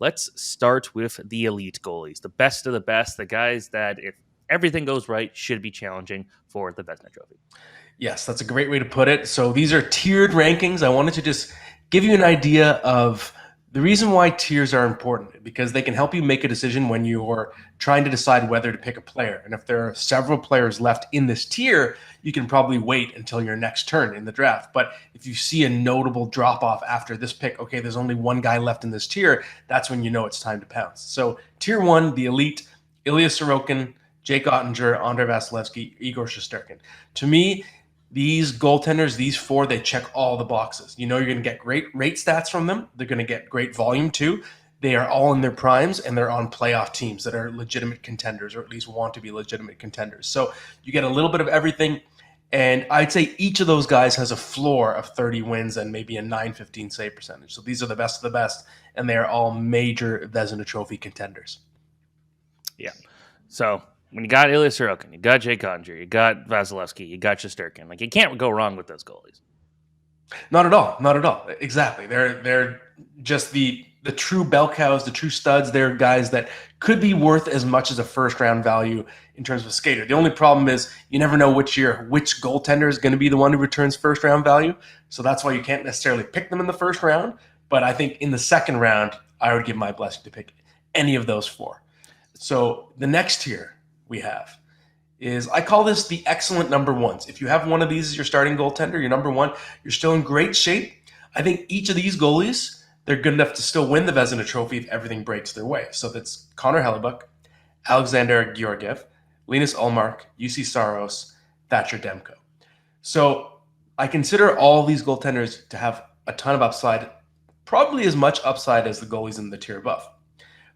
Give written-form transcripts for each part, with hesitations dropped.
let's start with the elite goalies, the best of the best, the guys that, if everything goes right, should be challenging for the Vezina Trophy. Yes, that's a great way to put it. So these are tiered rankings. I wanted to just give you an idea of the reason why tiers are important, because they can help you make a decision when you're trying to decide whether to pick a player. And if there are several players left in this tier, you can probably wait until your next turn in the draft. But if you see a notable drop off after this pick, okay, there's only one guy left in this tier, that's when you know it's time to pounce. So tier one, the elite, Ilya Sorokin, Jake Ottinger, Andrei Vasilevsky, Igor Shesterkin. To me, these goaltenders, these four, they check all the boxes. You know you're going to get great rate stats from them. They're going to get great volume too. They are all in their primes, and they're on playoff teams that are legitimate contenders, or at least want to be legitimate contenders. So you get a little bit of everything. And I'd say each of those guys has a floor of 30 wins and maybe a 915 save percentage. So these are the best of the best, and they are all major Vezina Trophy contenders. Yeah. So when you got Ilya Sorokin, you got Jake Ottinger, you got Vasilevsky, you got Shesterkin. Like, you can't go wrong with those goalies. Not at all. Not at all. Exactly. They're just the true bell cows, the true studs. They're guys that could be worth as much as a first round value in terms of a skater. The only problem is you never know which goaltender is going to be the one who returns first round value. So that's why you can't necessarily pick them in the first round. But I think in the second round, I would give my blessing to pick any of those four. So the next tier we have is, I call this the excellent number ones. If you have one of these as your starting goaltender, your number one, you're still in great shape. I think each of these goalies, they're good enough to still win the Vezina Trophy if everything breaks their way. So that's Connor Hellebuyck, Alexander Georgiev, Linus Ullmark, UC Saros, Thatcher Demko. So I consider all these goaltenders to have a ton of upside, probably as much upside as the goalies in the tier above.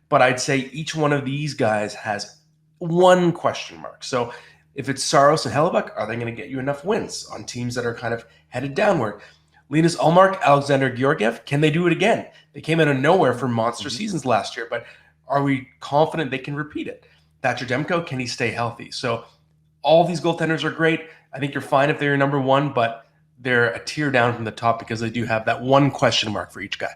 But I'd say each one of these guys has one question mark. So if it's Saros and Hellebuyck, are they going to get you enough wins on teams that are kind of headed downward? Linus Ullmark, Alexander Georgiev, can they do it again? They came out of nowhere for monster seasons last year, but are we confident they can repeat it? Thatcher Demko, can he stay healthy? So all these goaltenders are great. I think you're fine if they're your number one, but they're a tier down from the top because they do have that one question mark for each guy.